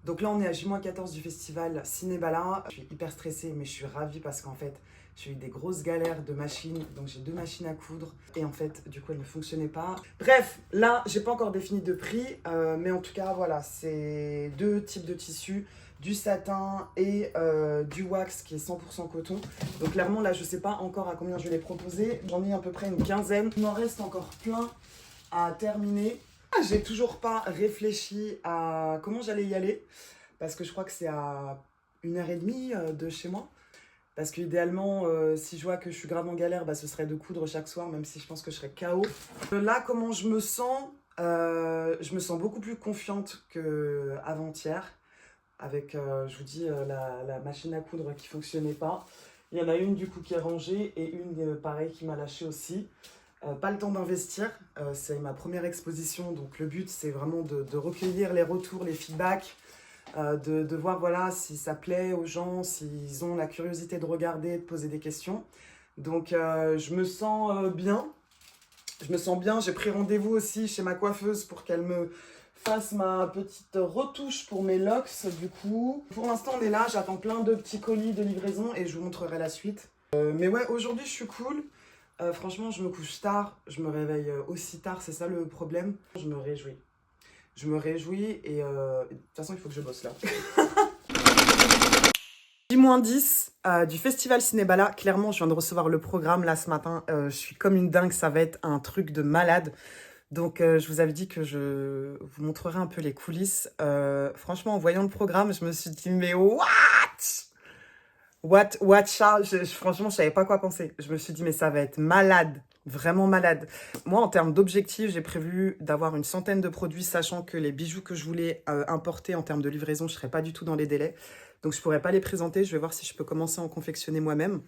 Donc là, on est à J-14 du festival Cinébala. Je suis hyper stressée, mais je suis ravie parce qu'en fait, j'ai eu des grosses galères de machines. Donc j'ai 2 machines à coudre. Et en fait, du coup, elles ne fonctionnaient pas. Bref, là, j'ai pas encore défini de prix. Mais en tout cas, voilà, c'est 2 types de tissus. Du satin et du wax qui est 100% coton. Donc clairement, là, je sais pas encore à combien je vais les proposer. J'en ai à peu près une quinzaine. Il m'en reste encore plein à terminer. J'ai toujours pas réfléchi à comment j'allais y aller parce que je crois que c'est à 1h30 de chez moi. Parce qu'idéalement, si je vois que je suis grave en galère, bah, ce serait de coudre chaque soir, même si je pense que je serais KO. Là, comment je me sens beaucoup plus confiante qu'avant-hier. Avec, je vous dis, la machine à coudre qui fonctionnait pas. Il y en a une du coup qui est rangée et une pareil qui m'a lâché aussi. Pas le temps d'investir, c'est ma première exposition, donc le but c'est vraiment de recueillir les retours, les feedbacks, de voir voilà, si ça plaît aux gens, s'ils ont la curiosité de regarder, de poser des questions. Donc je me sens bien, j'ai pris rendez-vous aussi chez ma coiffeuse pour qu'elle me fasse ma petite retouche pour mes locks du coup. Pour l'instant on est là, j'attends plein de petits colis de livraison et je vous montrerai la suite. Mais ouais, aujourd'hui je suis cool. Franchement, je me couche tard, je me réveille aussi tard, c'est ça le problème. Je me réjouis. Je me réjouis et de toute façon, il faut que je bosse là. J-10 du festival Cinébala. Clairement, je viens de recevoir le programme là ce matin. Je suis comme une dingue, ça va être un truc de malade. Donc, je vous avais dit que je vous montrerai un peu les coulisses. Franchement, en voyant le programme, je me suis dit, mais what? Watcha, franchement, je savais pas quoi penser. Je me suis dit, mais ça va être malade, vraiment malade. Moi, en termes d'objectifs, j'ai prévu d'avoir une centaine de produits, sachant que les bijoux que je voulais importer en termes de livraison, je serais pas du tout dans les délais. Donc, je pourrais pas les présenter. Je vais voir si je peux commencer à en confectionner moi-même.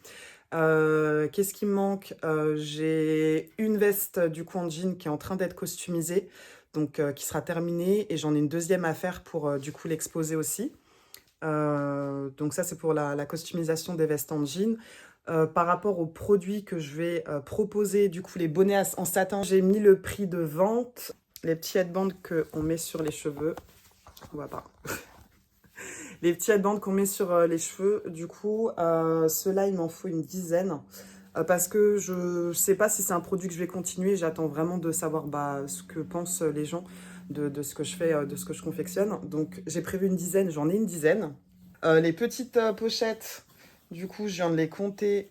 Qu'est-ce qui me manque? J'ai une veste du coup en jean qui est en train d'être customisée, donc qui sera terminée. Et j'en ai une deuxième à faire pour du coup l'exposer aussi. Donc ça, c'est pour la customisation des vestes en jean. Par rapport aux produits que je vais proposer, du coup, les bonnets en satin, j'ai mis le prix de vente. Les petits headbands qu'on met sur les cheveux. On va pas. Les petits headbands qu'on met sur les cheveux, du coup, ceux-là, il m'en faut une dizaine. Parce que je sais pas si c'est un produit que je vais continuer. J'attends vraiment de savoir ce que pensent les gens de ce que je fais, de ce que je confectionne. Donc, j'ai prévu une dizaine, j'en ai une dizaine. Les petites pochettes, du coup, je viens de les compter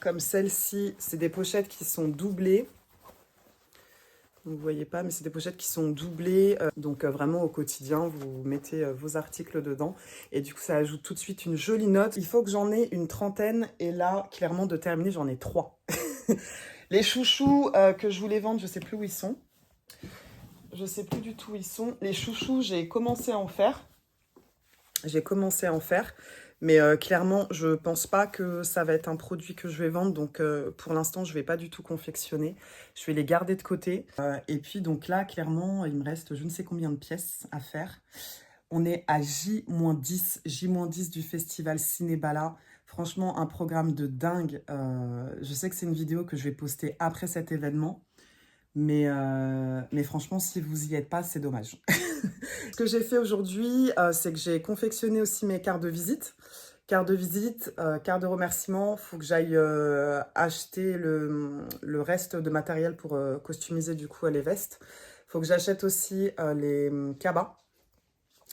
comme celle-ci. C'est des pochettes qui sont doublées. Vous ne voyez pas, mais c'est des pochettes qui sont doublées. Donc, vraiment, au quotidien, vous mettez vos articles dedans. Et du coup, ça ajoute tout de suite une jolie note. Il faut que j'en ai une trentaine. Et là, clairement, de terminer, j'en ai 3. Les chouchous que je voulais vendre, je ne sais plus où ils sont. Je ne sais plus du tout où ils sont. Les chouchous, j'ai commencé à en faire. Mais clairement, je pense pas que ça va être un produit que je vais vendre. Donc, pour l'instant, je vais pas du tout confectionner. Je vais les garder de côté. Et puis, donc là, clairement, il me reste je ne sais combien de pièces à faire. On est à J-10 du festival Cinébala. Franchement, un programme de dingue. Je sais que c'est une vidéo que je vais poster après cet événement. Mais franchement, si vous y êtes pas, c'est dommage. Ce que j'ai fait aujourd'hui, c'est que j'ai confectionné aussi mes cartes de visite. Cartes de visite, cartes de remerciement. Il faut que j'aille acheter le reste de matériel pour customiser du coup les vestes. Il faut que j'achète aussi les cabas,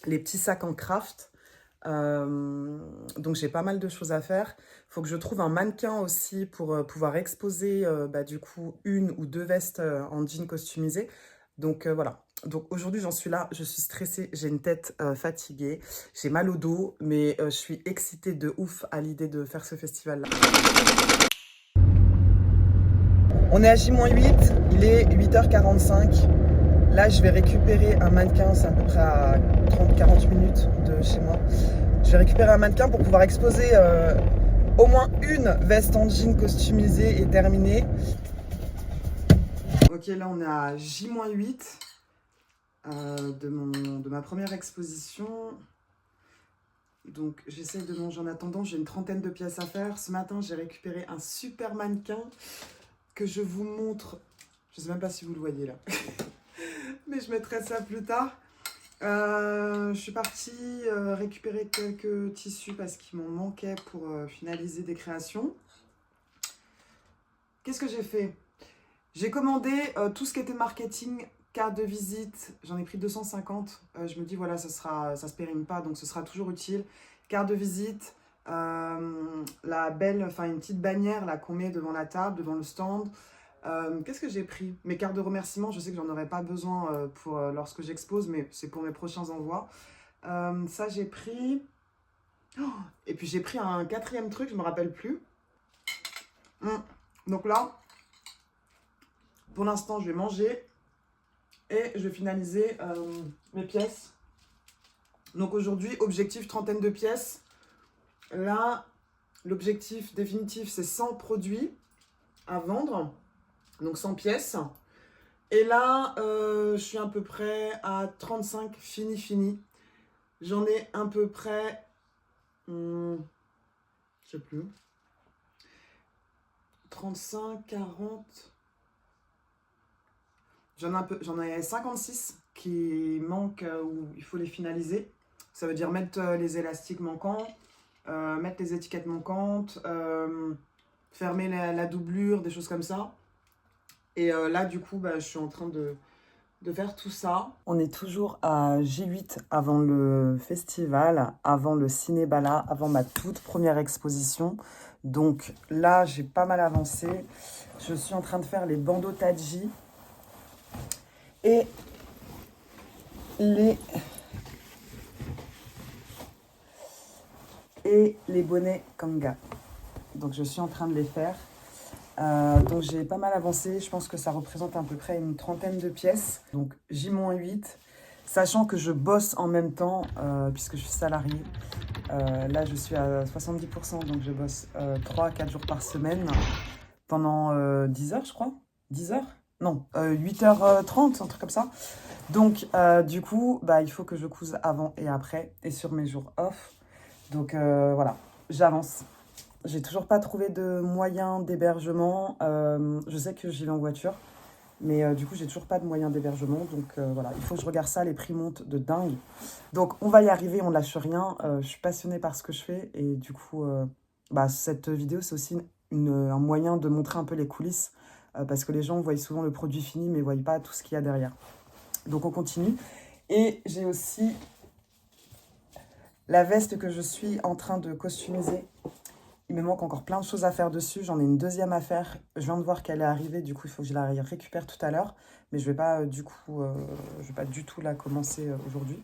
les petits sacs en craft. Donc j'ai pas mal de choses à faire. Il faut que je trouve un mannequin aussi pour pouvoir exposer du coup une ou deux vestes en jean customisé. Donc voilà. Donc aujourd'hui j'en suis là, je suis stressée, j'ai une tête fatiguée, j'ai mal au dos, mais je suis excitée de ouf à l'idée de faire ce festival-là. On est à J-8, il est 8h45. Là, je vais récupérer un mannequin, c'est à peu près à 30-40 minutes de chez moi. Je vais récupérer un mannequin pour pouvoir exposer au moins une veste en jean customisée et terminée. Ok, là on est à J-8 de ma première exposition. Donc j'essaie de manger en attendant, j'ai une trentaine de pièces à faire. Ce matin, j'ai récupéré un super mannequin que je vous montre. Je ne sais même pas si vous le voyez là. Mais je mettrai ça plus tard. Je suis partie récupérer quelques tissus parce qu'il m'en manquait pour finaliser des créations. Qu'est-ce que j'ai fait? J'ai commandé tout ce qui était marketing, carte de visite. J'en ai pris 250. Je me dis, voilà, ça se périme pas, donc ce sera toujours utile. Carte de visite, la belle, enfin une petite bannière là qu'on met devant la table, devant le stand. Qu'est-ce que j'ai pris? Mes cartes de remerciement, je sais que j'en aurai pas besoin pour lorsque j'expose, mais c'est pour mes prochains envois. Ça, j'ai pris. Oh, et puis j'ai pris un quatrième truc, je me rappelle plus. Donc là, pour l'instant, je vais manger et je vais finaliser mes pièces. Donc aujourd'hui, objectif trentaine de pièces. Là, l'objectif définitif, c'est 100 produits à vendre. Donc 100 pièces. Et là, je suis à peu près à 35 fini. J'en ai à peu près, je sais plus, 35, 40. J'en ai 56 qui manquent où il faut les finaliser. Ça veut dire mettre les élastiques manquants, mettre les étiquettes manquantes, fermer la doublure, des choses comme ça. Et là, du coup, je suis en train de faire tout ça. On est toujours à J8 avant le festival, avant le Cinébala, avant ma toute première exposition. Donc là, j'ai pas mal avancé. Je suis en train de faire les bandeaux Taji et les bonnets Kanga. Donc je suis en train de les faire. Donc j'ai pas mal avancé, je pense que ça représente à peu près une trentaine de pièces. Donc J-8, sachant que je bosse en même temps, puisque je suis salariée. Là je suis à 70%, donc je bosse 3-4 jours par semaine, pendant 10 heures je crois. 10 heures? Non, 8h30, un truc comme ça. Donc du coup, il faut que je couse avant et après, et sur mes jours off. Donc voilà, j'avance. J'ai toujours pas trouvé de moyen d'hébergement. Je sais que j'y vais en voiture, mais du coup, j'ai toujours pas de moyen d'hébergement. Donc voilà, il faut que je regarde ça. Les prix montent de dingue. Donc on va y arriver, on lâche rien. Je suis passionnée par ce que je fais. Et du coup, cette vidéo, c'est aussi un moyen de montrer un peu les coulisses. Parce que les gens voient souvent le produit fini, mais ne voient pas tout ce qu'il y a derrière. Donc on continue. Et j'ai aussi la veste que je suis en train de customiser. Il me manque encore plein de choses à faire dessus. J'en ai une deuxième à faire. Je viens de voir qu'elle est arrivée. Du coup, il faut que je la récupère tout à l'heure. Mais je vais pas je vais pas du tout la commencer aujourd'hui.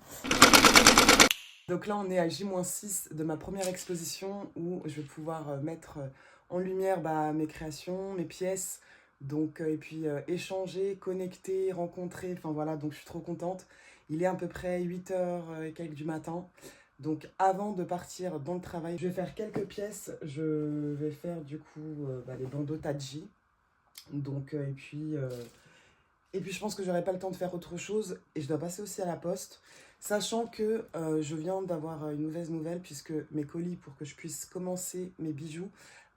Donc là, on est à J-6 de ma première exposition où je vais pouvoir mettre en lumière mes créations, mes pièces. Donc, et puis échanger, connecter, rencontrer. Enfin voilà, donc je suis trop contente. Il est à peu près 8h et quelques du matin. Donc avant de partir dans le travail, je vais faire quelques pièces. Je vais faire du coup les bandeaux Taji. Donc et puis je pense que j'aurai pas le temps de faire autre chose. Et je dois passer aussi à la poste. Sachant que je viens d'avoir une mauvaise nouvelle puisque mes colis, pour que je puisse commencer mes bijoux,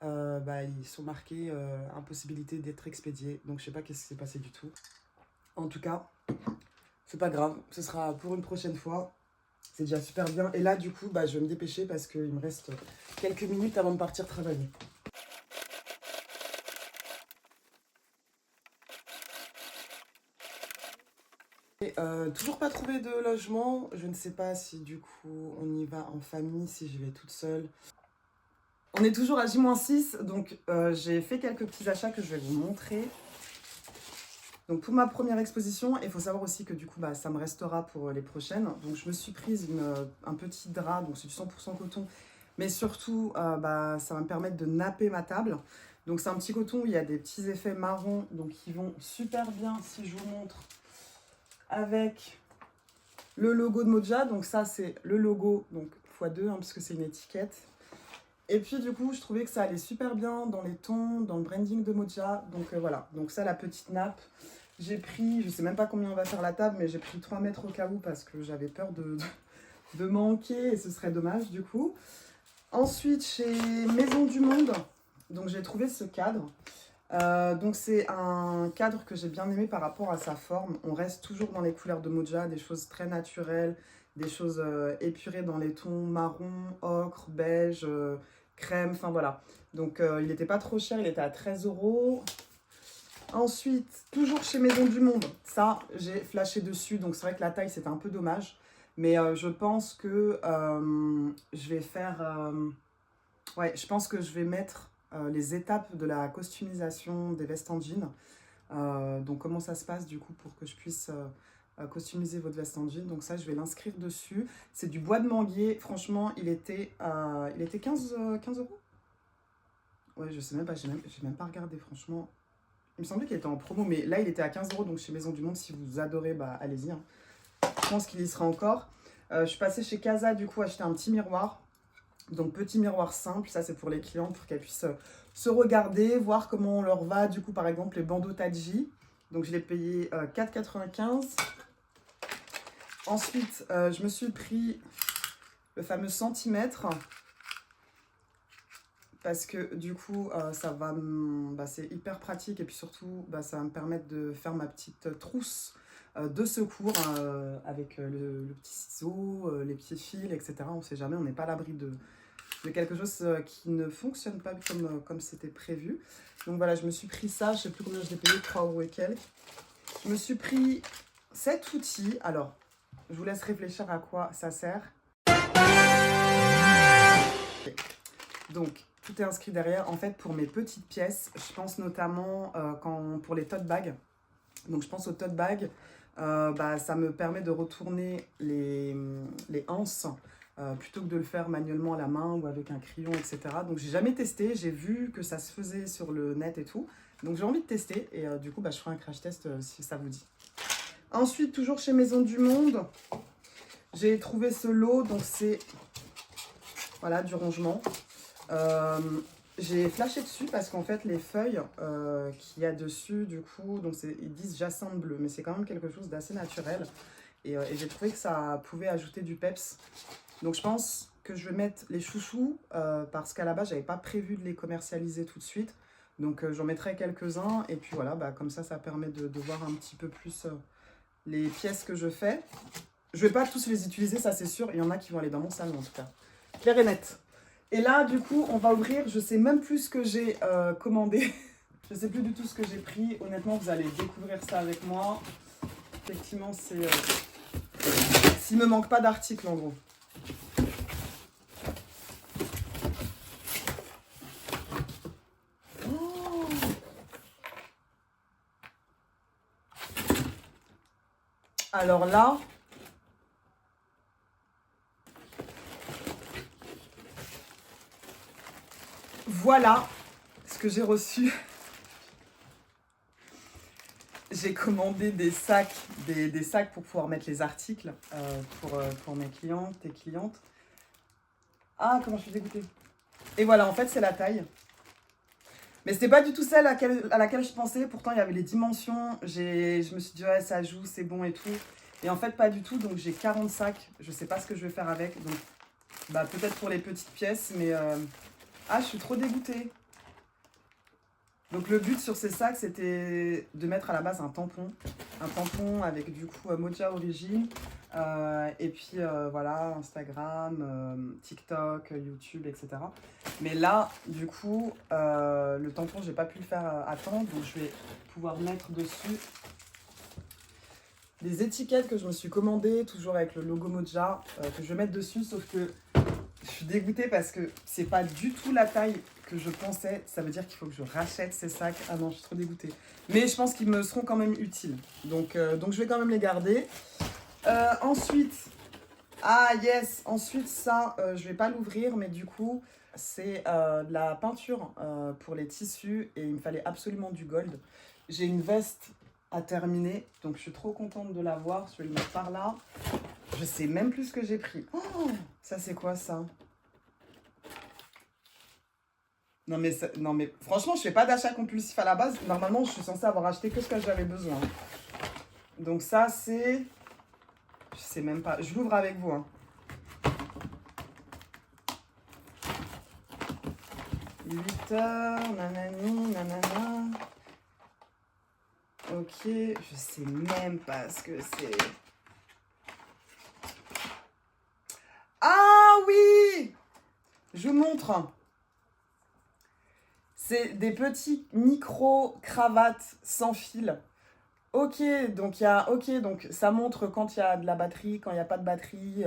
ils sont marqués impossibilité d'être expédiés. Donc je sais pas qu'est-ce qui s'est passé du tout. En tout cas, c'est pas grave. Ce sera pour une prochaine fois. C'est déjà super bien. Et là, du coup, je vais me dépêcher parce qu'il me reste quelques minutes avant de partir travailler. Et, toujours pas trouvé de logement. Je ne sais pas si du coup on y va en famille, si j'y vais toute seule. On est toujours à J-6, donc j'ai fait quelques petits achats que je vais vous montrer. Donc pour ma première exposition, il faut savoir aussi que du coup ça me restera pour les prochaines. Donc je me suis prise un petit drap, donc c'est du 100% coton. Mais surtout, ça va me permettre de napper ma table. Donc c'est un petit coton où il y a des petits effets marrons, donc qui vont super bien si je vous montre avec le logo de Moja. Donc ça c'est le logo, donc x2, parce que c'est une étiquette. Et puis du coup, je trouvais que ça allait super bien dans les tons, dans le branding de Moja. Donc voilà, donc ça la petite nappe. J'ai pris, je sais même pas combien on va faire la table, mais j'ai pris 3 mètres au cas où parce que j'avais peur de manquer et ce serait dommage du coup. Ensuite, chez Maison du Monde, donc j'ai trouvé ce cadre. Donc c'est un cadre que j'ai bien aimé par rapport à sa forme. On reste toujours dans les couleurs de Moja, des choses très naturelles, des choses épurées dans les tons marron, ocre, beige, crème, enfin voilà. Donc il n'était pas trop cher, il était à 13 euros. Ensuite, toujours chez Maison du Monde, ça j'ai flashé dessus, donc c'est vrai que la taille c'était un peu dommage. Mais je pense que je vais faire... ouais, je pense que je vais mettre les étapes de la customisation des vestes en jean. Donc comment ça se passe du coup pour que je puisse customiser votre veste en jean. Donc ça, je vais l'inscrire dessus. C'est du bois de manguier. Franchement, il était 15 euros. Ouais, je sais même pas, j'ai même pas regardé franchement. Il me semblait qu'il était en promo, mais là, il était à 15 euros. Donc chez Maison du Monde, si vous adorez, bah allez-y, hein. Je pense qu'il y sera encore. Je suis passée chez Casa, du coup, acheter un petit miroir. Donc, petit miroir simple, ça c'est pour les clientes, pour qu'elles puissent se regarder, voir comment on leur va. Du coup, par exemple, les bandeaux Taji. Donc, je l'ai payé 4,95 €. Ensuite, je me suis pris le fameux centimètre. Parce que du coup, ça va, c'est hyper pratique. Et puis surtout, ça va me permettre de faire ma petite trousse de secours avec le petit ciseau, les petits fils, etc. On ne sait jamais, on n'est pas à l'abri de quelque chose qui ne fonctionne pas comme c'était prévu. Donc voilà, je me suis pris ça, je ne sais plus combien je l'ai payé, 3 € et quelques. Je me suis pris cet outil. Alors, je vous laisse réfléchir à quoi ça sert. Okay. Donc, tout est inscrit derrière. En fait, pour mes petites pièces, je pense notamment pour les tote bags. Donc, je pense aux tote bags. Ça me permet de retourner les anses plutôt que de le faire manuellement à la main ou avec un crayon, etc. Donc, j'ai jamais testé. J'ai vu que ça se faisait sur le net et tout. Donc, j'ai envie de tester. Et du coup, je ferai un crash test si ça vous dit. Ensuite, toujours chez Maison du Monde, j'ai trouvé ce lot. Donc, c'est voilà, du rangement. J'ai flashé dessus parce qu'en fait les feuilles qu'il y a dessus du coup, donc ils disent jacinthe bleu, mais c'est quand même quelque chose d'assez naturel et j'ai trouvé que ça pouvait ajouter du peps. Donc je pense que je vais mettre les chouchous parce qu'à la base j'avais pas prévu de les commercialiser tout de suite, donc j'en mettrai quelques-uns et puis voilà, comme ça permet de voir un petit peu plus les pièces que je fais. Je vais pas tous les utiliser, ça c'est sûr, il y en a qui vont aller dans mon salon en tout cas, clair et net. Et là, du coup, on va ouvrir. Je sais même plus ce que j'ai commandé. Je sais plus du tout ce que j'ai pris. Honnêtement, vous allez découvrir ça avec moi. Effectivement, c'est... S'il me manque pas d'articles, en gros. Oh, alors là... Voilà ce que j'ai reçu. J'ai commandé des sacs, des sacs pour pouvoir mettre les articles pour mes clientes et clientes. Ah, comment je suis dégoûtée. Et voilà, en fait, c'est la taille. Mais c'était pas du tout celle à laquelle je pensais. Pourtant, il y avait les dimensions. Je me suis dit, ouais, ça joue, c'est bon et tout. Et en fait, pas du tout. Donc, j'ai 40 sacs. Je sais pas ce que je vais faire avec. Donc, peut-être pour les petites pièces, mais... Ah, je suis trop dégoûtée. Donc le but sur ces sacs, c'était de mettre à la base un tampon. Un tampon avec du coup Moja Origin. Et puis voilà, Instagram, TikTok, YouTube, etc. Mais là, du coup, le tampon, j'ai pas pu le faire à temps. Donc je vais pouvoir mettre dessus des étiquettes que je me suis commandées, toujours avec le logo Moja, que je vais mettre dessus. Sauf que je suis dégoûtée parce que c'est pas du tout la taille que je pensais. Ça veut dire qu'il faut que je rachète ces sacs. Ah non, je suis trop dégoûtée. Mais je pense qu'ils me seront quand même utiles. Donc je vais quand même les garder. Ensuite, ah yes, ensuite ça, je vais pas l'ouvrir, mais du coup, c'est de la peinture pour les tissus et il me fallait absolument du gold. J'ai une veste à terminer, donc je suis trop contente de l'avoir. Je vais le mettre par là. Je sais même plus ce que j'ai pris. Oh, ça c'est quoi ça? Non mais franchement, je fais pas d'achat compulsif à la base. Normalement, je suis censée avoir acheté que ce que j'avais besoin. Donc ça c'est... Je sais même pas. Je l'ouvre avec vous. Hein. 8h, nanani, nanana. Ok, je sais même pas ce que c'est. Ah oui! Je vous montre. C'est des petits micro-cravates sans fil. Ok, donc ça montre quand il y a de la batterie, quand il n'y a pas de batterie,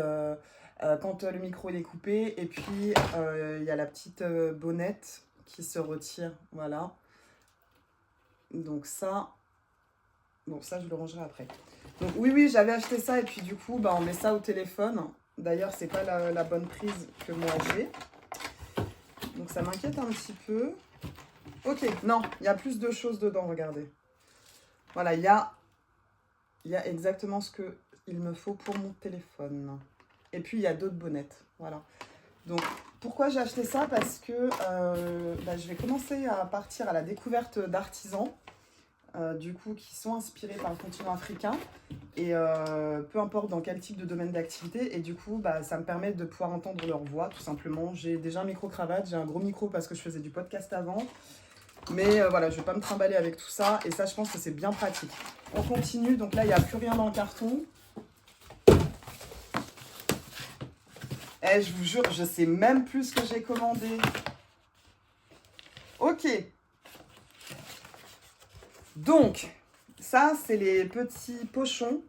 quand le micro il est coupé. Et puis, il y a la petite bonnette qui se retire. Voilà. Donc ça... Bon, ça, je le rangerai après. Donc oui, j'avais acheté ça. Et puis du coup, bah, on met ça au téléphone. D'ailleurs, c'est pas la bonne prise que moi j'ai. Donc ça m'inquiète un petit peu. Ok, non, il y a plus de choses dedans, regardez. Voilà, il y a exactement ce qu'il me faut pour mon téléphone. Et puis, il y a d'autres bonnettes. Voilà. Donc, pourquoi j'ai acheté ça? Parce que je vais commencer à partir à la découverte d'artisans, du coup, qui sont inspirés par le continent africain. Et peu importe dans quel type de domaine d'activité. Et du coup, ça me permet de pouvoir entendre leur voix, tout simplement. J'ai déjà un micro-cravate, j'ai un gros micro parce que je faisais du podcast avant. Mais voilà, je ne vais pas me trimballer avec tout ça. Et ça, je pense que c'est bien pratique. On continue. Donc là, il n'y a plus rien dans le carton. Je vous jure, je ne sais même plus ce que j'ai commandé. Ok. Donc, ça, c'est les petits pochons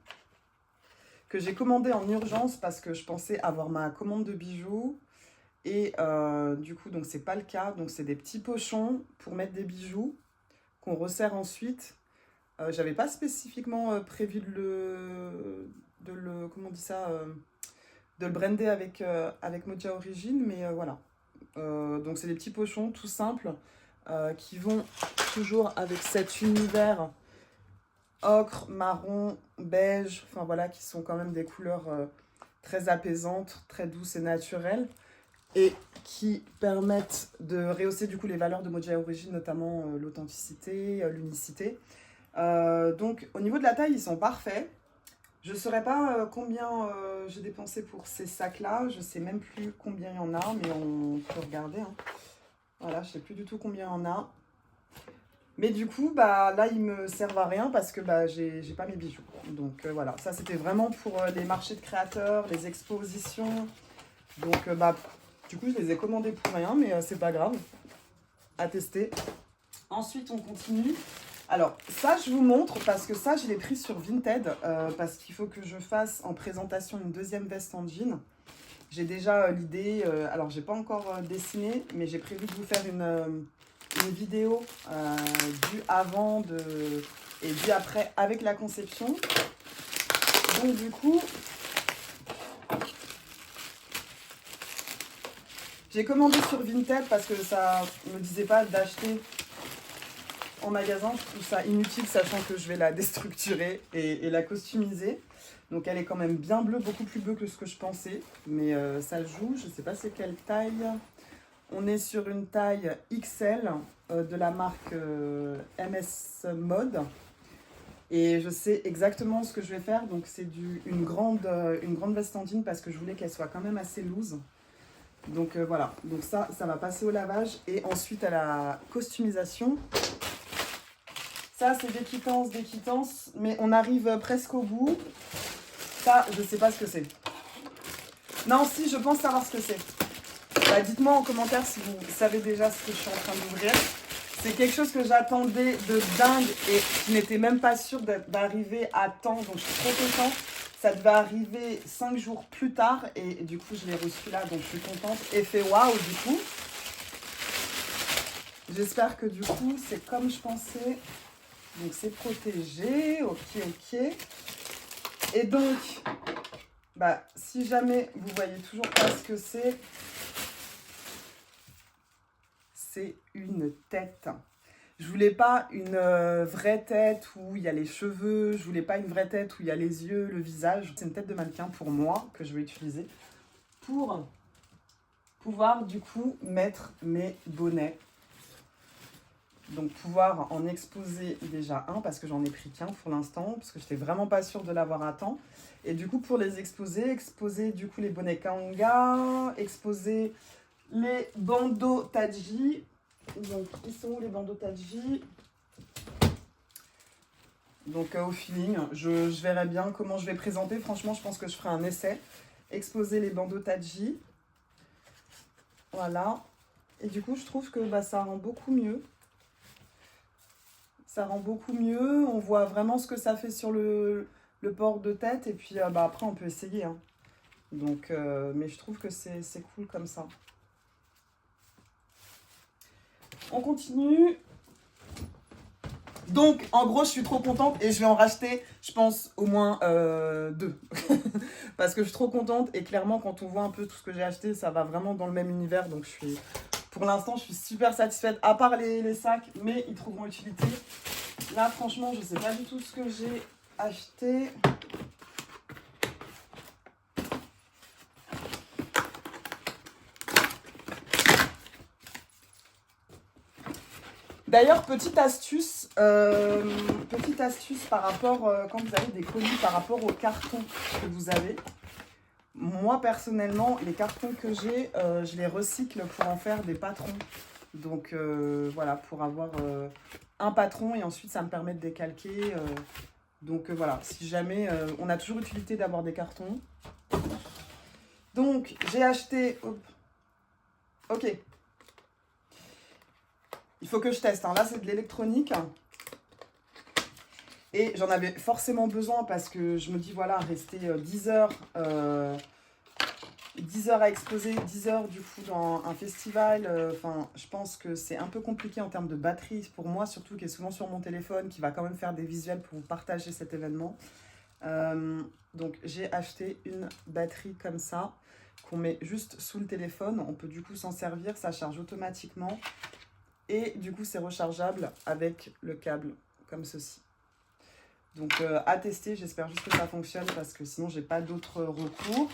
que j'ai commandés en urgence parce que je pensais avoir ma commande de bijoux. Et du coup, donc c'est pas le cas. Donc, c'est des petits pochons pour mettre des bijoux qu'on resserre ensuite. J'avais pas spécifiquement prévu comment on dit ça, de le brander avec Moja Origin, mais voilà. Donc c'est des petits pochons tout simples qui vont toujours avec cet univers ocre, marron, beige, enfin voilà, qui sont quand même des couleurs très apaisantes, très douces et naturelles, et qui permettent de rehausser du coup les valeurs de Moja Origin, notamment l'authenticité, l'unicité. Donc au niveau de la taille, ils sont parfaits. Je ne saurais pas combien j'ai dépensé pour ces sacs-là. Je ne sais même plus combien il y en a, mais on peut regarder. Hein. Voilà, je ne sais plus du tout combien il y en a. Mais du coup, là, ils ne me servent à rien parce que j'ai pas mes bijoux. Donc voilà, ça c'était vraiment pour les marchés de créateurs, les expositions. Donc du coup, je les ai commandés pour rien, mais c'est pas grave. À tester. Ensuite, on continue. Alors, ça, je vous montre parce que ça, je l'ai pris sur Vinted parce qu'il faut que je fasse en présentation une deuxième veste en jean. J'ai déjà l'idée, alors j'ai pas encore dessiné, mais j'ai prévu de vous faire une vidéo du avant et du après avec la conception. Donc du coup, j'ai commandé sur Vinted parce que ça me disait pas d'acheter en magasin. Je trouve ça inutile, sachant que je vais la déstructurer et la customiser. Donc elle est quand même bien bleue, beaucoup plus bleue que ce que je pensais. Mais ça joue, je ne sais pas c'est quelle taille. On est sur une taille XL de la marque MS Mode. Et je sais exactement ce que je vais faire. Donc c'est une grande veste en jean parce que je voulais qu'elle soit quand même assez loose. Donc voilà, donc ça va passer au lavage. Et ensuite à la customisation. Ça, c'est des quittances, mais on arrive presque au bout. Ça, je ne sais pas ce que c'est. Non, si, je pense savoir ce que c'est. Dites-moi en commentaire si vous savez déjà ce que je suis en train d'ouvrir. C'est quelque chose que j'attendais de dingue et qui n'était même pas sûre d'arriver à temps. Donc, je suis trop contente. Ça devait arriver 5 jours plus tard et du coup, je l'ai reçu là. Donc, je suis contente. Effet waouh, du coup. J'espère que du coup, c'est comme je pensais. Donc c'est protégé, ok. Et donc, si jamais vous voyez toujours pas ce que c'est une tête. Je voulais pas une vraie tête où il y a les cheveux, je voulais pas une vraie tête où il y a les yeux, le visage. C'est une tête de mannequin pour moi que je vais utiliser pour pouvoir du coup mettre mes bonnets. Donc pouvoir en exposer déjà un parce que j'en ai pris qu'un pour l'instant parce que j'étais vraiment pas sûre de l'avoir à temps. Et du coup pour les exposer du coup les bonnets Kanga, exposer les bandeaux Taji Donc, ils sont où les bandeaux Taji? Donc, au feeling, je verrai bien comment je vais présenter. Franchement, je pense que je ferai un essai. Exposer les bandeaux Taji. Voilà. Et du coup, je trouve que bah, ça rend beaucoup mieux. Ça rend beaucoup mieux. On voit vraiment ce que ça fait sur le port de tête. Et puis, bah, après, on peut essayer. Hein. Donc, mais je trouve que c'est cool comme ça. On continue. Donc, en gros, je suis trop contente et je vais en racheter, je pense, au moins 2. Parce que je suis trop contente et clairement, quand on voit un peu tout ce que j'ai acheté, ça va vraiment dans le même univers. Donc, pour l'instant, je suis super satisfaite, à part les sacs, mais ils trouveront utilité. Là, franchement, je ne sais pas du tout ce que j'ai acheté. D'ailleurs, petite astuce par rapport, quand vous avez des colis, par rapport aux cartons que vous avez. Moi, personnellement, les cartons que j'ai, je les recycle pour en faire des patrons. Donc, voilà, pour avoir un patron et ensuite, ça me permet de décalquer. Donc, voilà, si jamais, on a toujours utilité d'avoir des cartons. Donc, j'ai acheté... Hop. Ok. Il faut que je teste. Hein. Là, c'est de l'électronique. Et j'en avais forcément besoin parce que je me dis, voilà, rester 10 heures... 10 heures à exposer, 10 heures du coup dans un festival, enfin je pense que c'est un peu compliqué en termes de batterie pour moi, surtout qui est souvent sur mon téléphone, qui va quand même faire des visuels pour vous partager cet événement. Donc j'ai acheté une batterie comme ça, qu'on met juste sous le téléphone, on peut du coup s'en servir, ça charge automatiquement, et du coup c'est rechargeable avec le câble, comme ceci. Donc à tester, j'espère juste que ça fonctionne, parce que sinon j'ai pas d'autres recours.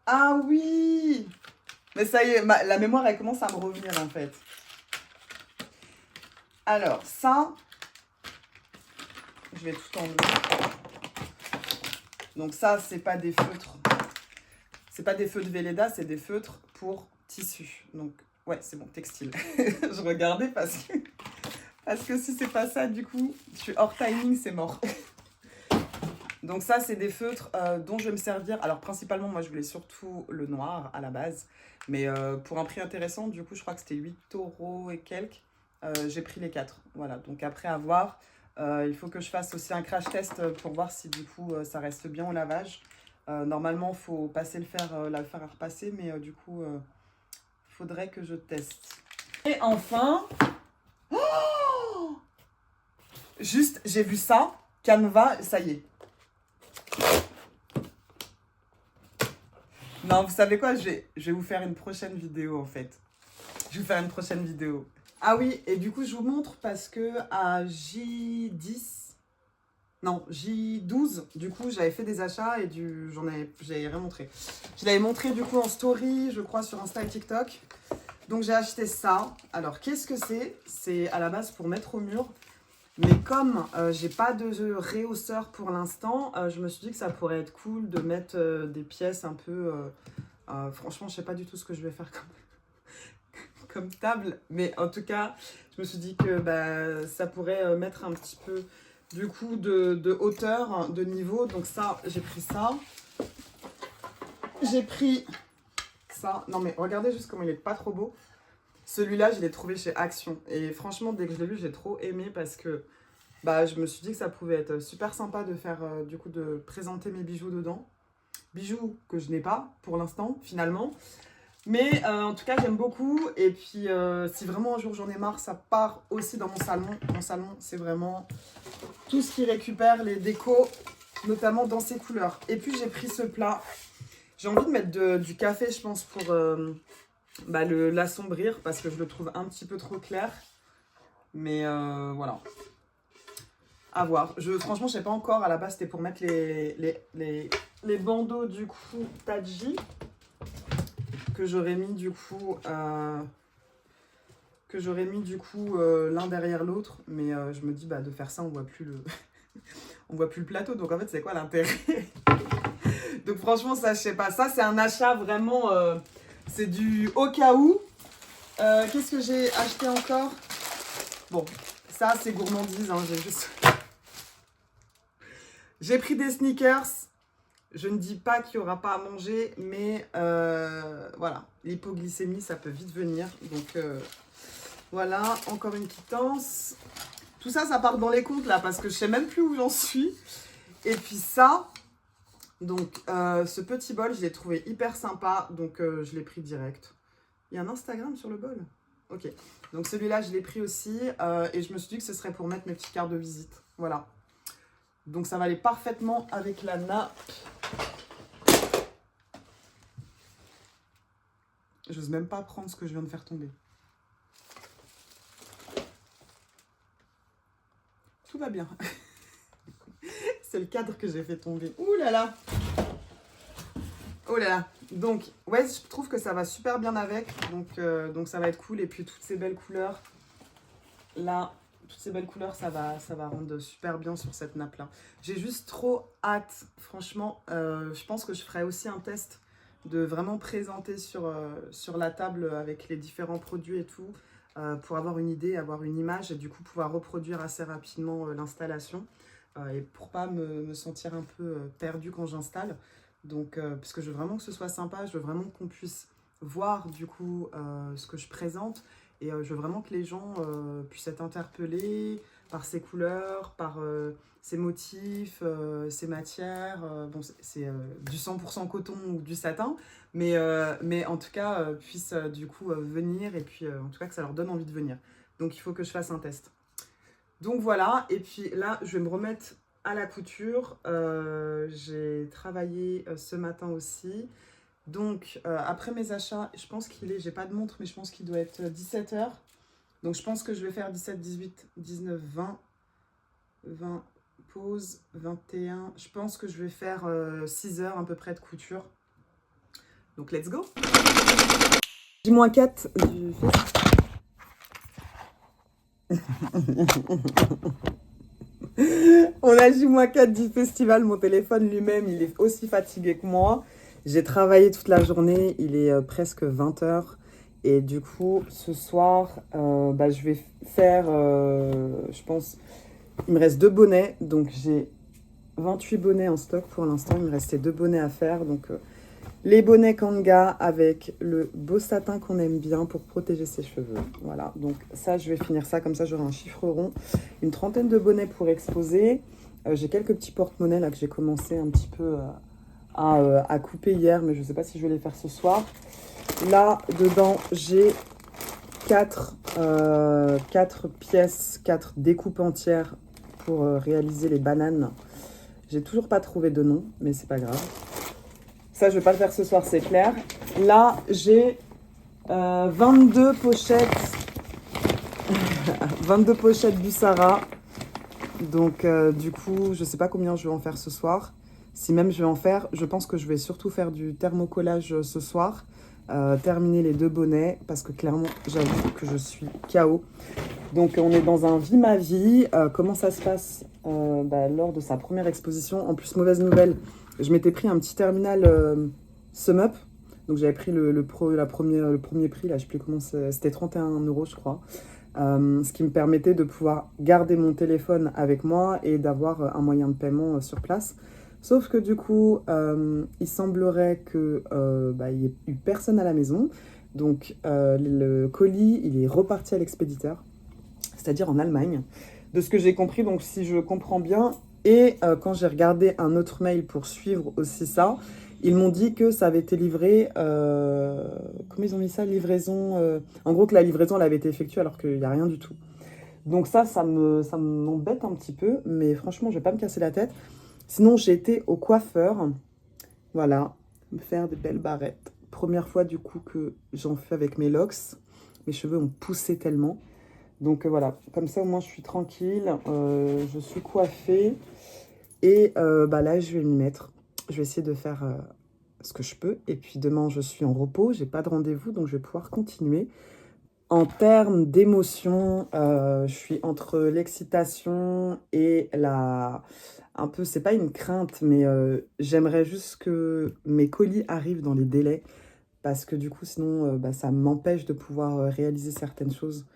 Ah oui! Mais ça y est, la mémoire, elle commence à me revenir, en fait. Alors, ça, je vais tout enlever. Donc ça, c'est pas des feutres. C'est pas des feutres Velleda, c'est des feutres pour tissu. Donc, ouais, c'est bon, textile. Je regardais parce que si c'est pas ça, du coup, je suis hors timing, c'est mort. Donc ça, c'est des feutres dont je vais me servir. Alors principalement, moi, je voulais surtout le noir à la base. Mais pour un prix intéressant, du coup, je crois que c'était 8 € et quelques. J'ai pris les 4. Voilà, donc après avoir, il faut que je fasse aussi un crash test pour voir si du coup, ça reste bien au lavage. Normalement, il faut passer le fer à repasser, mais du coup, il faudrait que je teste. Et enfin, oh, juste, j'ai vu ça, Canva, ça y est. Non, vous savez quoi, je vais vous faire une prochaine vidéo en fait. Je vais vous faire une prochaine vidéo. Ah oui, et du coup, je vous montre parce que à J10, non, J12, du coup, j'avais fait des achats et j'avais rien montré. Je l'avais montré du coup en story, je crois, sur Insta et TikTok. Donc, j'ai acheté ça. Alors, qu'est-ce que c'est? C'est à la base pour mettre au mur. Mais comme j'ai pas de rehausseur pour l'instant, je me suis dit que ça pourrait être cool de mettre des pièces un peu... franchement, je sais pas du tout ce que je vais faire comme table. Mais en tout cas, je me suis dit que bah, ça pourrait mettre un petit peu du coup de hauteur, de niveau. Donc ça, j'ai pris ça. J'ai pris ça. Non mais regardez juste comment il est pas trop beau. Celui-là, je l'ai trouvé chez Action. Et franchement, dès que je l'ai vu, j'ai trop aimé parce que bah, je me suis dit que ça pouvait être super sympa de faire, du coup, de présenter mes bijoux dedans. Bijoux que je n'ai pas pour l'instant, finalement. Mais en tout cas, j'aime beaucoup. Et puis, si vraiment un jour j'en ai marre, ça part aussi dans mon salon. Mon salon, c'est vraiment tout ce qui récupère les décos, notamment dans ces couleurs. Et puis, j'ai pris ce plat. J'ai envie de mettre du café, je pense, pour... bah, l'assombrir parce que je le trouve un petit peu trop clair. Mais voilà. À voir. Franchement, je sais pas encore. À la base, c'était pour mettre les bandeaux du coup Taji. Que j'aurais mis du coup... l'un derrière l'autre. Mais je me dis, bah, de faire ça, on voit plus le... on voit plus le plateau. Donc en fait, c'est quoi l'intérêt? Donc franchement, ça, je sais pas. Ça, c'est un achat vraiment... C'est du au cas où. Qu'est-ce que j'ai acheté encore? Bon, ça c'est gourmandise, hein, j'ai pris des sneakers. Je ne dis pas qu'il n'y aura pas à manger, mais voilà, l'hypoglycémie, ça peut vite venir. Donc voilà, encore une quittance. Tout ça, ça part dans les comptes là, parce que je ne sais même plus où j'en suis. Et puis ça, donc ce petit bol, je l'ai trouvé hyper sympa, donc je l'ai pris direct. Il y a un Instagram sur le bol? Ok, donc celui-là, je l'ai pris aussi, et je me suis dit que ce serait pour mettre mes petites cartes de visite. Voilà. Donc ça va aller parfaitement avec la nappe. J'ose même pas prendre ce que je viens de faire tomber. Tout va bien. C'est le cadre que j'ai fait tomber. Ouh là là. Oh là là. Donc, ouais, je trouve que ça va super bien avec. Donc ça va être cool. Et puis, toutes ces belles couleurs. Là, toutes ces belles couleurs, ça va rendre super bien sur cette nappe-là. J'ai juste trop hâte. Franchement, je pense que je ferai aussi un test de vraiment présenter sur la table avec les différents produits et tout, pour avoir une idée, avoir une image et du coup pouvoir reproduire assez rapidement l'installation et pour pas me sentir un peu perdue quand j'installe. Donc, parce que je veux vraiment que ce soit sympa, je veux vraiment qu'on puisse voir du coup ce que je présente et je veux vraiment que les gens puissent être interpellés par ces couleurs, par ces motifs, ces matières. Bon, c'est du 100% coton ou du satin, mais en tout cas, puissent du coup venir et puis en tout cas que ça leur donne envie de venir. Donc, il faut que je fasse un test. Donc, voilà. Et puis là, je vais me remettre à la couture. J'ai travaillé ce matin aussi. Donc, après mes achats, je pense qu'il est, j'ai pas de montre, mais je pense qu'il doit être 17h. Donc, je pense que je vais faire 17, 18, 19, 20, 20, pause, 21. Je pense que je vais faire 6 heures à peu près de couture. Donc, let's go. J-4 du On a J-4 du festival. Mon téléphone lui-même, il est aussi fatigué que moi. J'ai travaillé toute la journée. Il est presque 20h. Et du coup, ce soir, je vais faire, je pense, il me reste 2 bonnets. Donc, j'ai 28 bonnets en stock pour l'instant. Il me restait 2 bonnets à faire. Donc, les bonnets Kanga avec le beau satin qu'on aime bien pour protéger ses cheveux. Voilà, donc ça, je vais finir ça. Comme ça, j'aurai un chiffre rond. Une 30aine de bonnets pour exposer. J'ai quelques petits porte-monnaies là que j'ai commencé un petit peu à couper hier. Mais je ne sais pas si je vais les faire ce soir. Là, dedans, j'ai 4 pièces, 4 découpes entières pour réaliser les bananes. J'ai toujours pas trouvé de nom, mais c'est pas grave. Ça, je vais pas le faire ce soir, c'est clair. Là, j'ai 22 pochettes. 22 pochettes Bussara. Donc, du coup, je sais pas combien je vais en faire ce soir. Si même je vais en faire, je pense que je vais surtout faire du thermocollage ce soir. Terminer les 2 bonnets parce que clairement, j'avoue que je suis KO. Donc, on est dans un vie ma vie. Comment ça se passe lors de sa première exposition? En plus, mauvaise nouvelle, je m'étais pris un petit terminal SumUp. Donc, j'avais pris le premier prix, là, je sais plus comment c'était 31 €, je crois. Ce qui me permettait de pouvoir garder mon téléphone avec moi et d'avoir un moyen de paiement sur place. Sauf que du coup, il semblerait qu'il n'y ait eu personne à la maison. Donc, le colis, il est reparti à l'expéditeur, c'est-à-dire en Allemagne. De ce que j'ai compris, donc si je comprends bien, et quand j'ai regardé un autre mail pour suivre aussi ça, ils m'ont dit que ça avait été livré, comment ils ont mis ça, livraison, en gros que la livraison elle avait été effectuée alors qu'il n'y a rien du tout. Donc ça m'embête un petit peu, mais franchement je vais pas me casser la tête. Sinon j'ai été au coiffeur, voilà, me faire des belles barrettes. Première fois du coup que j'en fais avec mes locks, mes cheveux ont poussé tellement. Donc voilà, comme ça au moins je suis tranquille, je suis coiffée et là je vais m'y mettre. Je vais essayer de faire ce que je peux et puis demain je suis en repos, j'ai pas de rendez-vous donc je vais pouvoir continuer. En termes d'émotion, je suis entre l'excitation et un peu, c'est pas une crainte, mais j'aimerais juste que mes colis arrivent dans les délais. parce que du coup, sinon, ça m'empêche de pouvoir réaliser certaines choses.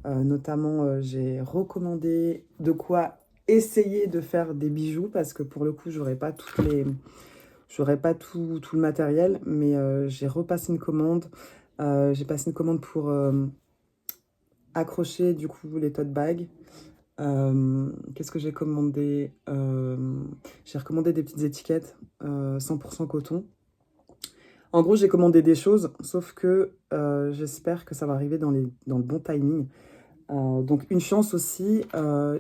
Notamment, j'ai recommandé de quoi essayer de faire des bijoux, parce que pour le coup, j'aurais pas tout le matériel, mais j'ai repassé une commande. J'ai passé une commande pour accrocher du coup les tote bags. Qu'est-ce que j'ai commandé? J'ai recommandé des petites étiquettes 100% coton. En gros, j'ai commandé des choses, sauf que j'espère que ça va arriver dans le bon timing. Donc, une chance aussi,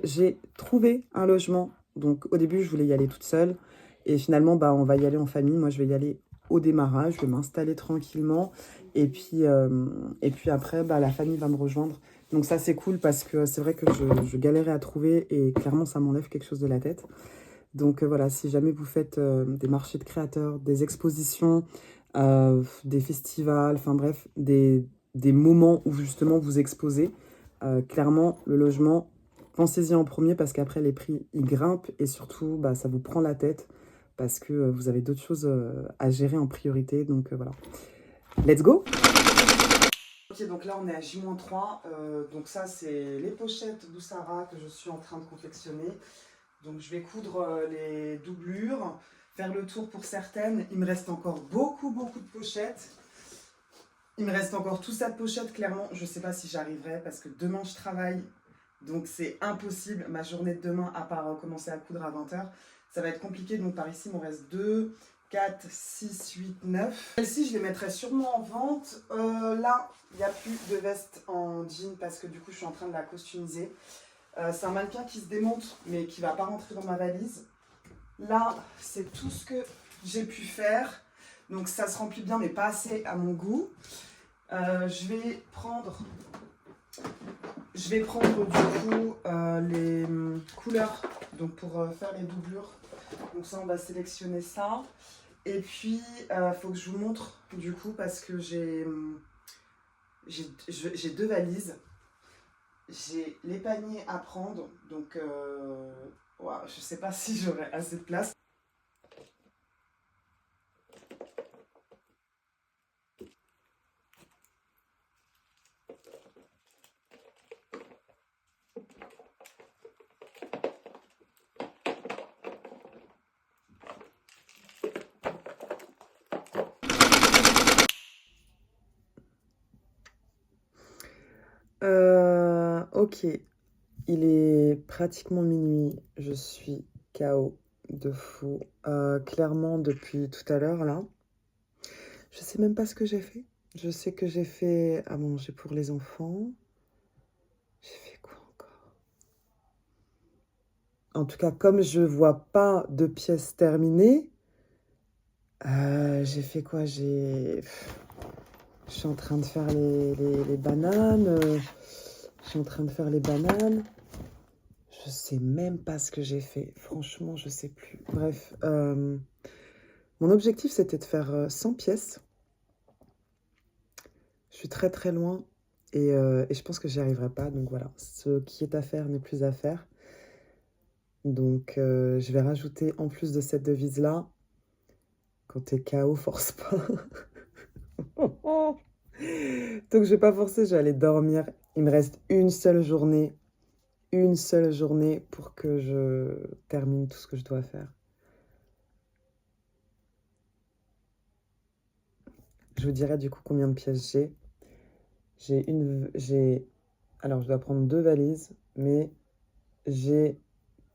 j'ai trouvé un logement. Donc, au début, je voulais y aller toute seule. Et finalement, bah, on va y aller en famille. Moi, je vais y aller au démarrage. Je vais m'installer tranquillement. Et puis après, bah, la famille va me rejoindre. Donc, ça, c'est cool parce que c'est vrai que je galérais à trouver. Et clairement, ça m'enlève quelque chose de la tête. Donc, voilà, si jamais vous faites des marchés de créateurs, des expositions, des festivals, enfin bref, des moments où justement vous exposez, clairement, le logement, pensez-y en premier parce qu'après, les prix, ils grimpent et surtout, bah, ça vous prend la tête parce que vous avez d'autres choses à gérer en priorité. Donc, voilà. Let's go! Ok, donc là, on est à J-3. Donc ça, c'est les pochettes Boussara que je suis en train de confectionner. Donc, je vais coudre les doublures, faire le tour pour certaines. Il me reste encore beaucoup de pochettes. Il me reste encore tout ça de pochettes, clairement. Je ne sais pas si j'arriverai parce que demain, je travaille. Donc, c'est impossible. Ma journée de demain, à part commencer à coudre à 20h, ça va être compliqué. Donc, par ici, il me reste 2, 4, 6, 8, 9. Celle-ci, je les mettrai sûrement en vente. Là, il n'y a plus de veste en jean parce que du coup, je suis en train de la customiser. C'est un mannequin qui se démonte, mais qui ne va pas rentrer dans ma valise. Là, c'est tout ce que j'ai pu faire. Donc, ça se remplit bien, mais pas assez à mon goût. Je vais prendre du coup les couleurs donc pour faire les doublures. Donc ça, on va sélectionner ça. Et puis, faut que je vous montre du coup parce que j'ai 2 valises. J'ai les paniers à prendre. Donc, ouais, je sais pas si j'aurai assez de place. Ok, il est pratiquement minuit, je suis KO de fou. Clairement, depuis tout à l'heure, là, je sais même pas ce que j'ai fait. Je sais que j'ai fait à manger pour les enfants. J'ai fait quoi encore? En tout cas, comme je vois pas de pièces terminées, j'ai fait quoi? Je suis en train de faire les bananes. Je suis en train de faire les bananes. Je sais même pas ce que j'ai fait. Franchement, je sais plus. Bref, mon objectif, c'était de faire 100 pièces. Je suis très loin et je pense que j'y arriverai pas. Donc voilà, ce qui est à faire n'est plus à faire. Donc je vais rajouter en plus de cette devise-là, quand t'es KO, force pas. Donc je vais pas forcer, je vais aller dormir. Il me reste une seule journée pour que je termine tout ce que je dois faire. Je vous dirai du coup combien de pièces j'ai. Alors je dois prendre 2 valises, mais j'ai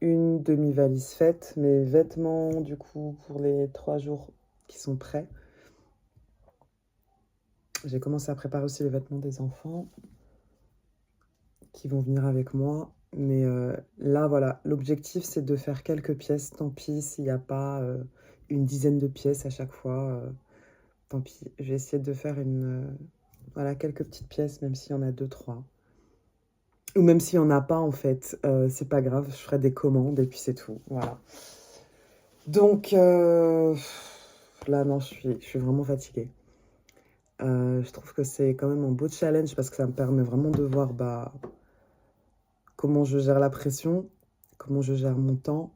une demi-valise faite. Mes vêtements du coup pour les 3 jours qui sont prêts. J'ai commencé à préparer aussi les vêtements des enfants qui vont venir avec moi. Mais là, voilà, l'objectif, c'est de faire quelques pièces. Tant pis s'il n'y a pas une dizaine de pièces à chaque fois. Tant pis, je vais essayer de faire voilà, quelques petites pièces, même s'il y en a 2, 3. Ou même s'il n'y en a pas, en fait, c'est pas grave, je ferai des commandes et puis c'est tout. Voilà. Donc, là, non, je suis vraiment fatiguée. Je trouve que c'est quand même un beau challenge parce que ça me permet vraiment de voir bah, comment je gère la pression, comment je gère mon temps.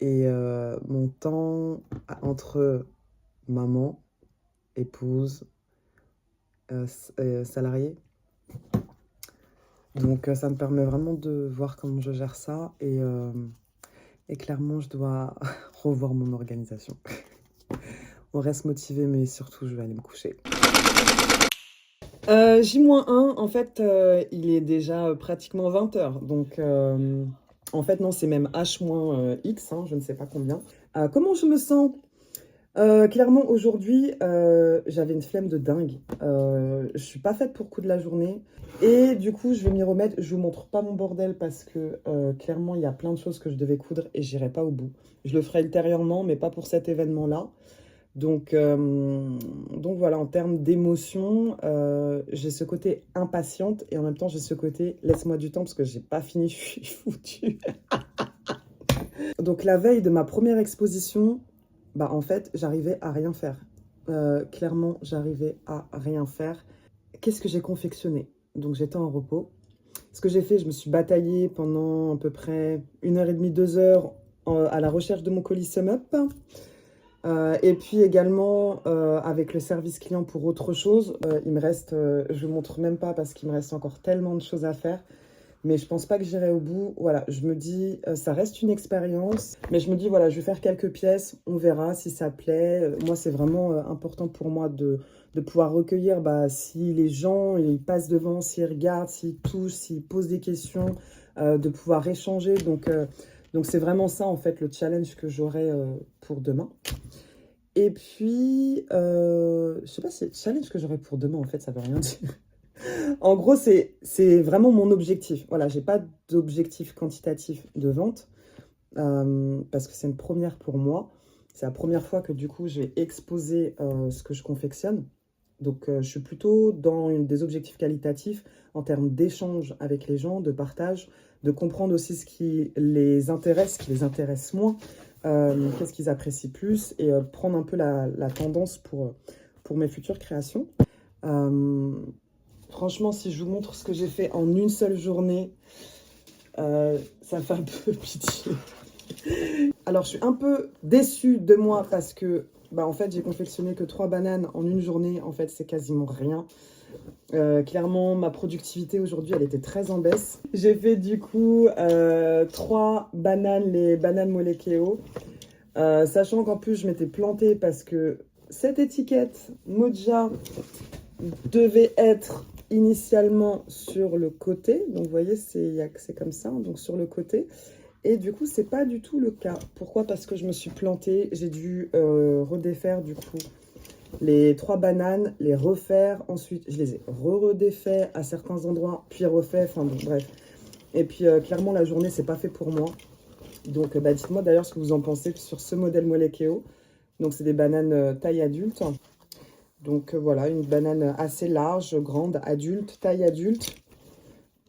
Et mon temps entre maman, épouse, salariée. Donc ça me permet vraiment de voir comment je gère ça et clairement je dois revoir mon organisation. On reste motivé mais surtout je vais aller me coucher. J-1, en fait il est déjà pratiquement 20h donc en fait non c'est même H-X, hein, je ne sais pas combien. Comment je me sens? Clairement, aujourd'hui, j'avais une flemme de dingue. Je suis pas faite pour coudre la journée. Et du coup, je vais m'y remettre. Je vous montre pas mon bordel parce que clairement, il y a plein de choses que je devais coudre et j'irai pas au bout. Je le ferai ultérieurement, mais pas pour cet événement-là. Donc voilà, en termes d'émotion, j'ai ce côté impatiente et en même temps, j'ai ce côté laisse-moi du temps parce que j'ai pas fini, je suis foutue. Donc la veille de ma première exposition, bah en fait, j'arrivais à rien faire. Clairement, j'arrivais à rien faire. Qu'est-ce que j'ai confectionné? Donc j'étais en repos. Ce que j'ai fait, je me suis bataillée pendant à peu près 1h30, 2 heures à la recherche de mon colis Sum Up. Et puis également avec le service client pour autre chose. Il me reste, je ne vous montre même pas parce qu'il me reste encore tellement de choses à faire. Mais je pense pas que j'irai au bout. Voilà, je me dis, ça reste une expérience. Mais je me dis, voilà, je vais faire quelques pièces. On verra si ça plaît. Moi, c'est vraiment important pour moi de pouvoir recueillir si les gens ils passent devant, s'ils regardent, s'ils touchent, s'ils posent des questions, de pouvoir échanger. Donc c'est vraiment ça, en fait, le challenge que j'aurai pour demain. Et puis, je sais pas si c'est le challenge que j'aurai pour demain, en fait, ça veut rien dire. En gros, c'est vraiment mon objectif. Voilà, j'ai pas d'objectif quantitatif de vente parce que c'est une première pour moi. C'est la première fois que du coup, je vais exposer ce que je confectionne. Donc, je suis plutôt dans des objectifs qualitatifs en termes d'échange avec les gens, de partage, de comprendre aussi ce qui les intéresse, ce qui les intéresse moins, qu'est-ce qu'ils apprécient plus et prendre un peu la tendance pour mes futures créations. Franchement, si je vous montre ce que j'ai fait en une seule journée, ça me fait un peu pitié. Alors, je suis un peu déçue de moi parce que, en fait, j'ai confectionné que 3 bananes en une journée. En fait, c'est quasiment rien. Clairement, ma productivité aujourd'hui, elle était très en baisse. J'ai fait du coup 3 bananes, les bananes Molekeo. Sachant qu'en plus, je m'étais plantée parce que cette étiquette Moja devait être initialement sur le côté. Donc, vous voyez, c'est comme ça, donc sur le côté. Et du coup, c'est pas du tout le cas. Pourquoi? Parce que je me suis plantée. J'ai dû redéfaire du coup les 3 bananes, les refaire. Ensuite, je les ai redéfaits à certains endroits, puis refait. Enfin bon, bref. Et puis, clairement, la journée, c'est pas fait pour moi. Donc, dites-moi d'ailleurs ce que vous en pensez sur ce modèle Molekeo. Donc, c'est des bananes taille adulte. Donc, voilà, une banane assez large, grande, adulte, taille adulte,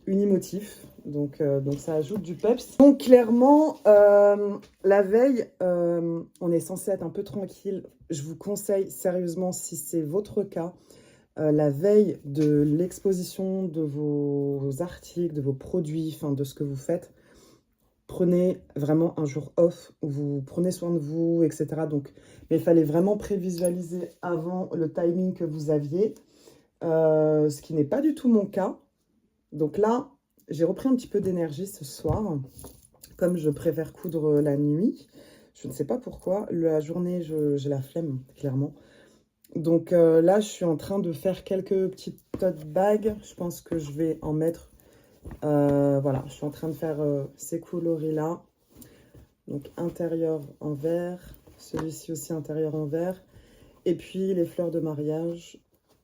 unimotif. Donc ça ajoute du peps. Donc, clairement, la veille, on est censé être un peu tranquille. Je vous conseille sérieusement, si c'est votre cas, la veille de l'exposition de vos articles, de vos produits, enfin de ce que vous faites, prenez vraiment un jour off où vous prenez soin de vous, etc. Donc, mais il fallait vraiment prévisualiser avant le timing que vous aviez, ce qui n'est pas du tout mon cas. Donc là, j'ai repris un petit peu d'énergie ce soir, comme je préfère coudre la nuit. Je ne sais pas pourquoi. La journée, j'ai la flemme, clairement. Donc là, je suis en train de faire quelques petites tote bags. Je pense que je vais en mettre. Voilà, je suis en train de faire ces coloris-là. Donc intérieur en vert. Celui-ci aussi intérieur en vert. Et puis les fleurs de mariage.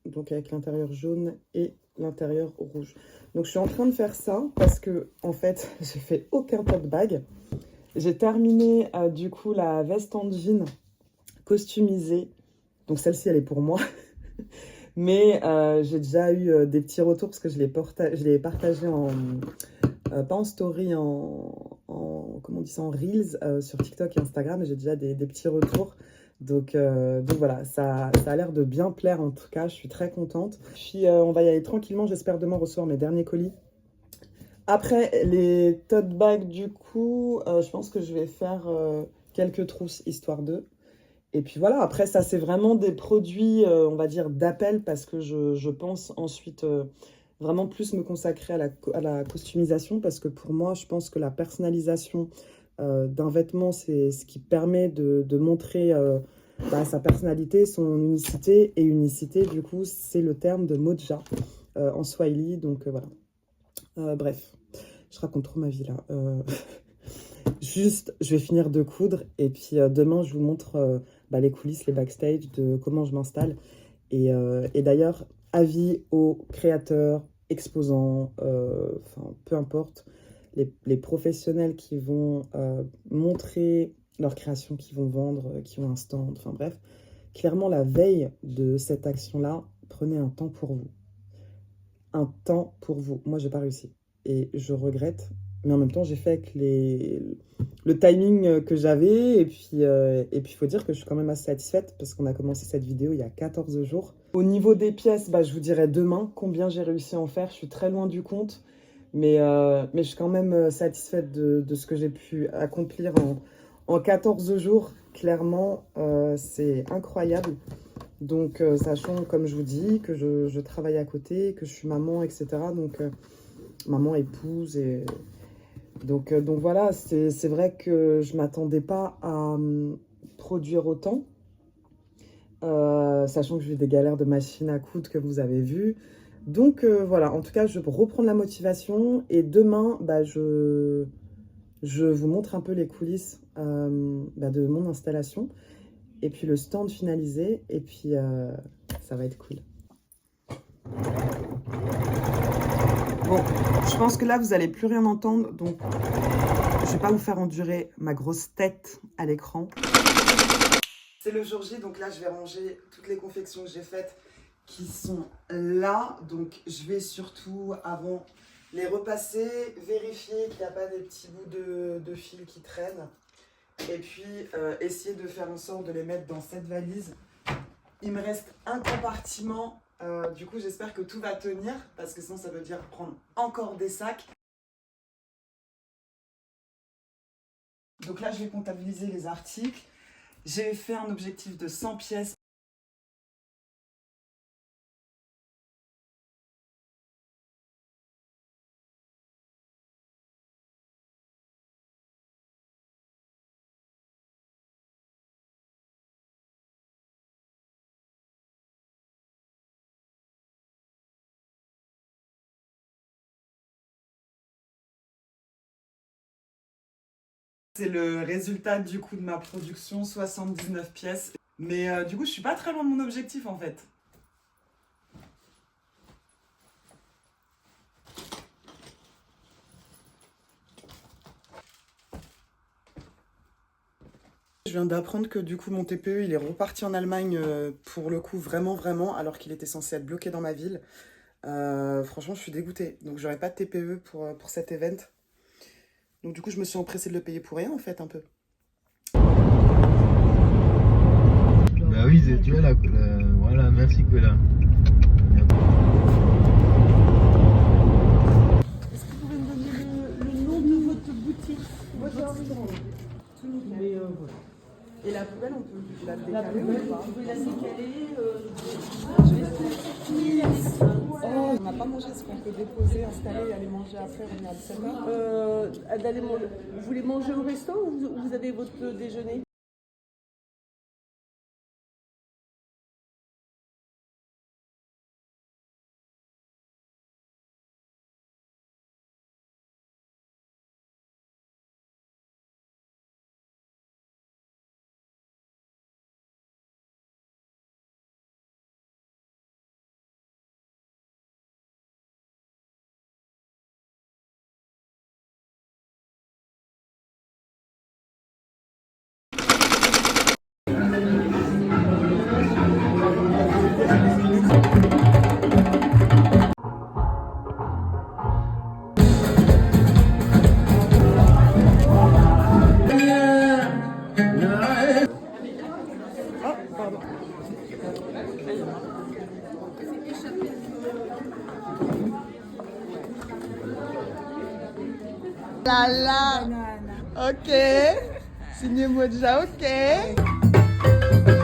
Donc avec l'intérieur jaune et l'intérieur rouge. Donc je suis en train de faire ça parce que en fait j'ai fait aucun tote bag. J'ai terminé du coup la veste en jean customisée. Donc celle-ci elle est pour moi. Mais j'ai déjà eu des petits retours parce que je l'ai partagé en pas en story, comment on dit ça, en reels sur TikTok et Instagram. Et j'ai déjà des petits retours. Donc voilà, ça a l'air de bien plaire en tout cas, je suis très contente. Puis on va y aller tranquillement, j'espère demain recevoir mes derniers colis. Après les tote bags du coup, je pense que je vais faire quelques trousses histoire d'eux. Et puis voilà, après ça c'est vraiment des produits, on va dire, d'appel parce que je pense ensuite vraiment plus me consacrer à la customisation parce que pour moi, je pense que la personnalisation d'un vêtement, c'est ce qui permet de montrer sa personnalité, son unicité. Et unicité, du coup, c'est le terme de Moja en Swahili. Donc voilà. Bref, je raconte trop ma vie là. Juste, je vais finir de coudre et puis demain, je vous montre les coulisses, les backstage de comment je m'installe. Et d'ailleurs, avis aux créateurs, exposants, enfin, peu importe, les professionnels qui vont montrer leur création, qui vont vendre, qui ont un stand, enfin bref. Clairement, la veille de cette action-là, prenez un temps pour vous. Un temps pour vous. Moi, j'ai pas réussi. Et je regrette. Mais en même temps, j'ai fait avec le timing que j'avais. Et puis, il faut dire que je suis quand même assez satisfaite parce qu'on a commencé cette vidéo il y a 14 jours. Au niveau des pièces, je vous dirai demain combien j'ai réussi à en faire. Je suis très loin du compte. Mais je suis quand même satisfaite de ce que j'ai pu accomplir en 14 jours. Clairement, c'est incroyable. Donc, sachant, comme je vous dis, que je travaille à côté, que je suis maman, etc. Donc, maman, épouse. Et... Donc voilà, c'est vrai que je ne m'attendais pas à produire autant. Sachant que j'ai eu des galères de machine à coudre que vous avez vues. Donc voilà, en tout cas, je vais reprendre la motivation. Et demain, je vous montre un peu les coulisses de mon installation. Et puis le stand finalisé. Et puis ça va être cool. Bon, je pense que là, vous n'allez plus rien entendre. Donc, je ne vais pas vous faire endurer ma grosse tête à l'écran. C'est le jour J, donc là, je vais ranger toutes les confections que j'ai faites qui sont là. Donc, je vais surtout, avant, les repasser, vérifier qu'il n'y a pas des petits bouts de fil qui traînent. Et puis, essayer de faire en sorte de les mettre dans cette valise. Il me reste un compartiment. Du coup, j'espère que tout va tenir, parce que sinon, ça veut dire prendre encore des sacs. Donc là, je vais comptabiliser les articles. J'ai fait un objectif de 100 pièces. C'est le résultat du coup de ma production, 79 pièces. Mais du coup, je suis pas très loin de mon objectif en fait. Je viens d'apprendre que du coup mon TPE il est reparti en Allemagne pour le coup vraiment alors qu'il était censé être bloqué dans ma ville. Franchement je suis dégoûtée, donc j'aurai pas de TPE pour cet event. Donc du coup je me suis empressée de le payer pour rien en fait un peu. Bah oui, tu vois là, voilà, merci Quella. Est-ce que vous pouvez me donner le nom de votre boutique? Mais voilà. Et la poubelle, on peut la décaler La poubelle, ou pas? vous pouvez la décaler. Oh, on n'a pas mangé, est-ce qu'on peut déposer, installer et aller manger après, revenir à 17h? Vous voulez manger au resto ou vous avez votre déjeuner? Ah, pardon. La la. Ok. Signé Moja, ok. Bye.